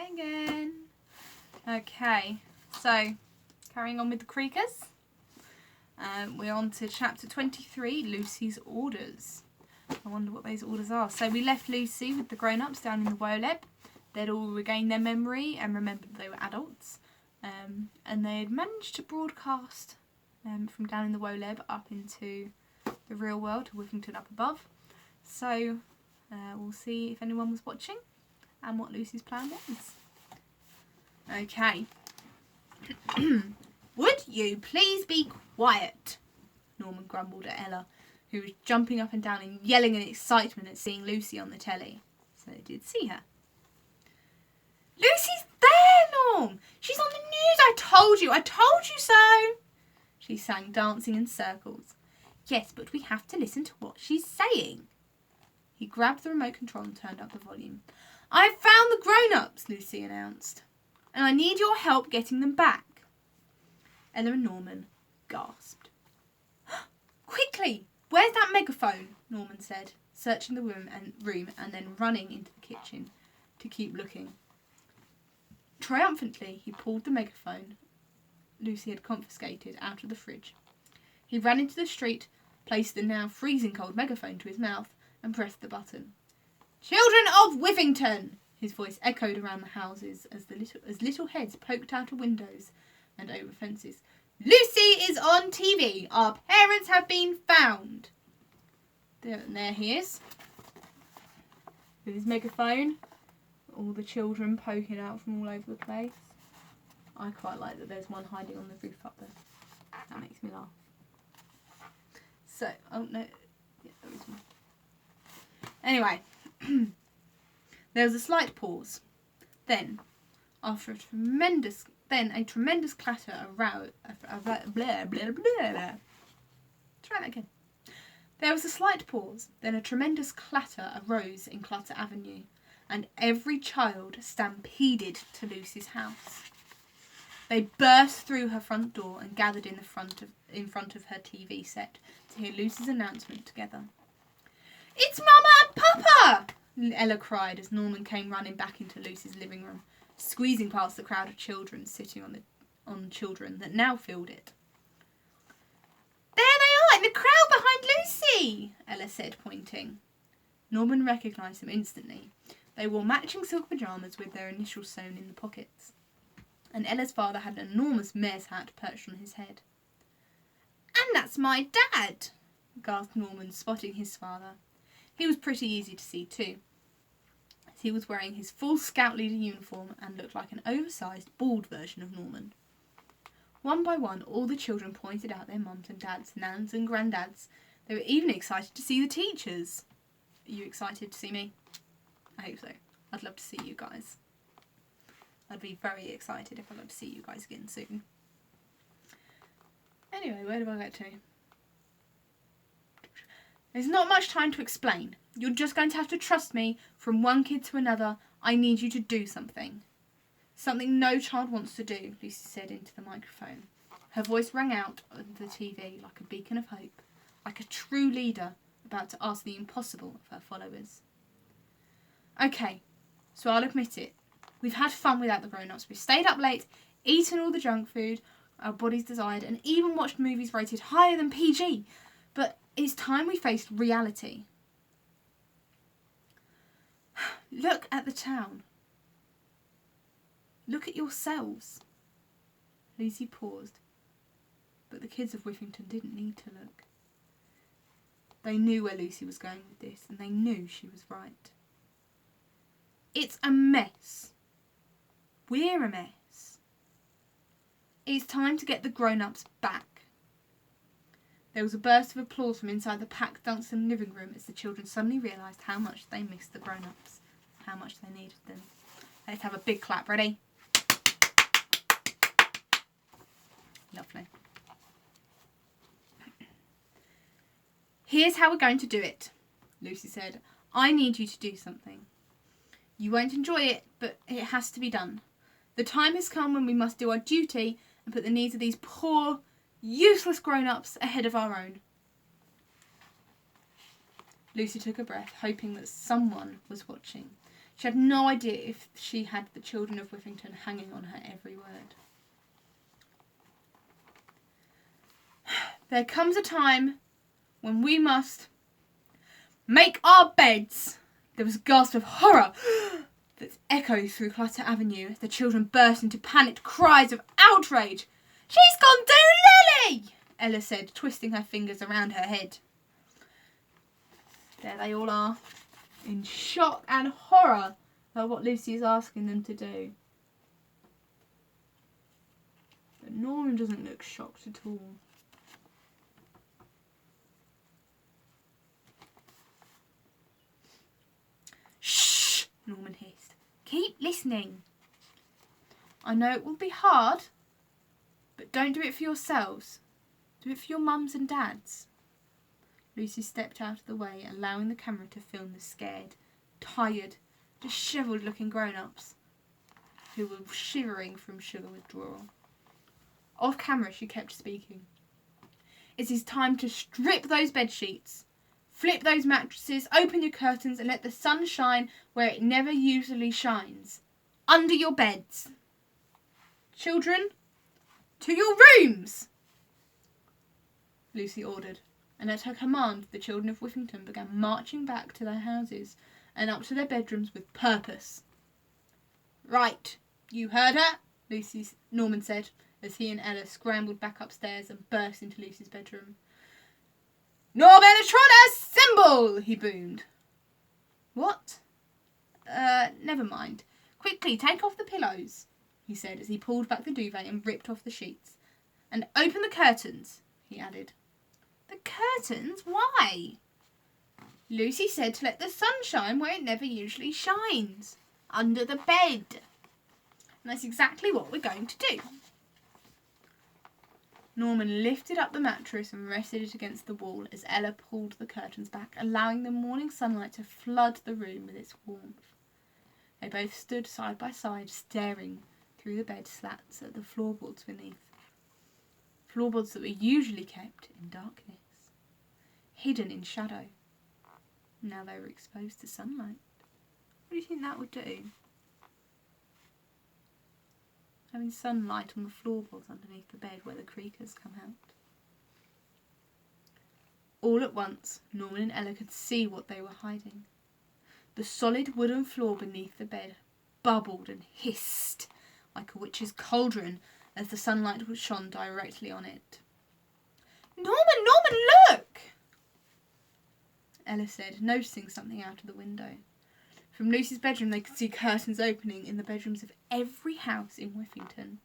Hi again. Okay, so carrying on with the Creakers. We're on to chapter 23, Lucy's orders. I wonder what those orders are. So we left Lucy with the grown-ups down in the Woleb. They'd all regained their memory and remembered they were adults. And they'd managed to broadcast from down in the Woleb up into the real world, to Whiffington up above. So we'll see if anyone was watching and what Lucy's plan was. Okay. Would you please be quiet? Norman grumbled at Ella, who was jumping up and down and yelling in excitement at seeing Lucy on the telly. So they did see her. Lucy's there, Norm! She's on the news! I told you so! She sang, dancing in circles. Yes, but we have to listen to what she's saying. He grabbed the remote control and turned up the volume. I've found the grown-ups, Lucy announced, and I need your help getting them back. Ella and Norman gasped. Quickly! Where's that megaphone? Norman said, searching the room and then running into the kitchen to keep looking. Triumphantly, he pulled the megaphone Lucy had confiscated out of the fridge. He ran into the street, placed the now freezing cold megaphone to his mouth, and pressed the button. Children of Whiffington! His voice echoed around the houses as little heads poked out of windows and over fences. Lucy is on TV. Our parents have been found. There he is, with his megaphone. All the children poking out from all over the place. I quite like that there's one hiding on the roof up there. That makes me laugh. So, oh no. Yeah, there is one. Anyway. There was a slight pause. Then, after a tremendous clatter blah, blah, blah, blah. Try that again. There was a slight pause. Then a tremendous clatter arose in Clutter Avenue, and every child stampeded to Lucy's house. They burst through her front door and gathered in front of her TV set to hear Lucy's announcement together. It's Mama and Papa! Ella cried as Norman came running back into Lucy's living room, squeezing past the crowd of children sitting on children that now filled it. There they are, in the crowd behind Lucy! Ella said, pointing. Norman recognised them instantly. They wore matching silk pyjamas with their initials sewn in the pockets. And Ella's father had an enormous mare's hat perched on his head. And that's my dad, gasped Norman, spotting his father. He was pretty easy to see too, as he was wearing his full scout leader uniform and looked like an oversized, bald version of Norman. One by one, all the children pointed out their mums and dads, nans and granddads. They were even excited to see the teachers. Are you excited to see me? I hope so. I'd love to see you guys. I'd be very excited if I got to see you guys again soon. Anyway, where do I get to? There's not much time to explain. You're just going to have to trust me from one kid to another. I need you to do something. Something no child wants to do, Lucy said into the microphone. Her voice rang out on the TV like a beacon of hope, like a true leader about to ask the impossible of her followers. Okay, so I'll admit it. We've had fun without the grown-ups. We've stayed up late, eaten all the junk food our bodies desired, and even watched movies rated higher than PG. But it's time we faced reality. Look at the town. Look at yourselves. Lucy paused, but the kids of Whiffington didn't need to look. They knew where Lucy was going with this, and they knew she was right. It's a mess. We're a mess. It's time to get the grown-ups back. There was a burst of applause from inside the packed Dunstan living room as the children suddenly realised how much they missed the grown-ups, how much they needed them. Let's have a big clap. Ready? Lovely. Here's how we're going to do it, Lucy said. I need you to do something. You won't enjoy it, but it has to be done. The time has come when we must do our duty and put the needs of these poor, useless grown-ups ahead of our own. Lucy took a breath, hoping that someone was watching. She had no idea if she had the children of Whiffington hanging on her every word. There comes a time when we must make our beds. There was a gasp of horror that echoed through Clutter Avenue as the children burst into panicked cries of outrage. "She's gone to Lily!" Ella said, twisting her fingers around her head. There they all are, in shock and horror at what Lucy is asking them to do. But Norman doesn't look shocked at all. "Shh!" Norman hissed. "Keep listening. I know it will be hard, but don't do it for yourselves. Do it for your mums and dads." Lucy stepped out of the way, allowing the camera to film the scared, tired, dishevelled-looking grown-ups who were shivering from sugar withdrawal. Off camera, she kept speaking. "It is time to strip those bed sheets. Flip those mattresses, open your curtains, and let the sun shine where it never usually shines. Under your beds. Children, to your rooms!" Lucy ordered, and at her command the children of Whiffington began marching back to their houses and up to their bedrooms with purpose. "Right, you heard her," Norman said, as he and Ella scrambled back upstairs and burst into Lucy's bedroom. "Normanatron, assemble!" he boomed. "What? Never mind. Quickly, take off the pillows," he said as he pulled back the duvet and ripped off the sheets. "And open the curtains," he added. "The curtains? Why?" "Lucy said to let the sun shine where it never usually shines. Under the bed. And that's exactly what we're going to do." Norman lifted up the mattress and rested it against the wall as Ella pulled the curtains back, allowing the morning sunlight to flood the room with its warmth. They both stood side by side, staring through the bed slats at the floorboards beneath. Floorboards that were usually kept in darkness, hidden in shadow. Now they were exposed to sunlight. What do you think that would do? Having sunlight on the floorboards underneath the bed where the Creakers come out. All at once, Norman and Ella could see what they were hiding. The solid wooden floor beneath the bed bubbled and hissed like a witch's cauldron as the sunlight shone directly on it. Norman, look!" Ella said, noticing something out of the window. From Lucy's bedroom they could see curtains opening in the bedrooms of every house in Whiffington.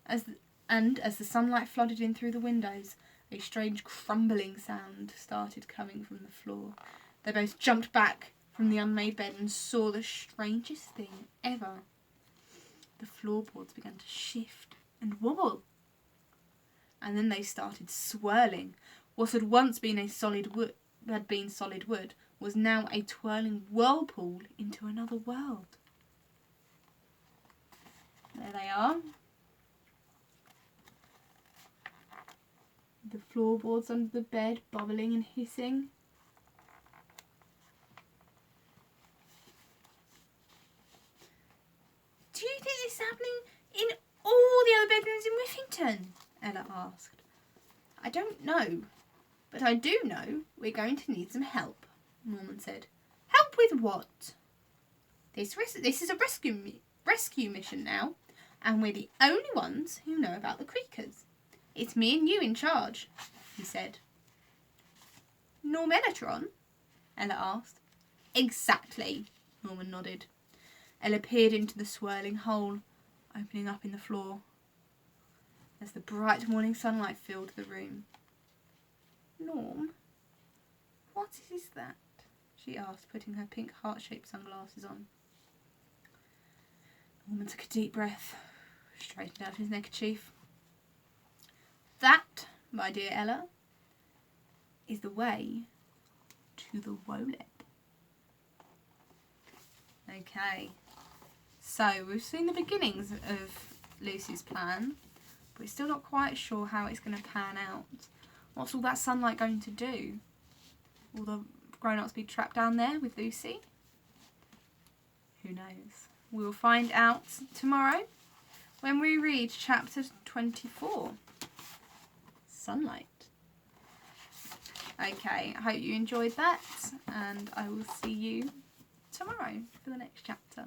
As the sunlight flooded in through the windows, a strange crumbling sound started coming from the floor. They both jumped back from the unmade bed and saw the strangest thing ever. The floorboards began to shift and wobble. And then they started swirling. What had once been solid wood was now a twirling whirlpool into another world. There they are. The floorboards under the bed bubbling and hissing. "Do you think this is happening in all the other bedrooms in Whiffington?" Ella asked. "I don't know, but I do know we're going to need some help," Norman said. "Help with what?" This is a rescue mission now, and we're the only ones who know about the Creakers. It's me and you in charge," he said. "Normanatron?" Ella asked. "Exactly," Norman nodded. Ella peered into the swirling hole, opening up in the floor, as the bright morning sunlight filled the room. "Norm, what is that?" she asked, putting her pink heart-shaped sunglasses on. Norman took a deep breath, straightened out his neckerchief. "That, my dear Ella, is the way to the Wolep." Okay, so we've seen the beginnings of Lucy's plan, but we're still not quite sure how it's going to pan out. What's all that sunlight going to do? Will the grown-ups be trapped down there with Lucy? Who knows? We'll find out tomorrow when we read chapter 24, Sunlight. Okay, I hope you enjoyed that, and I will see you tomorrow for the next chapter.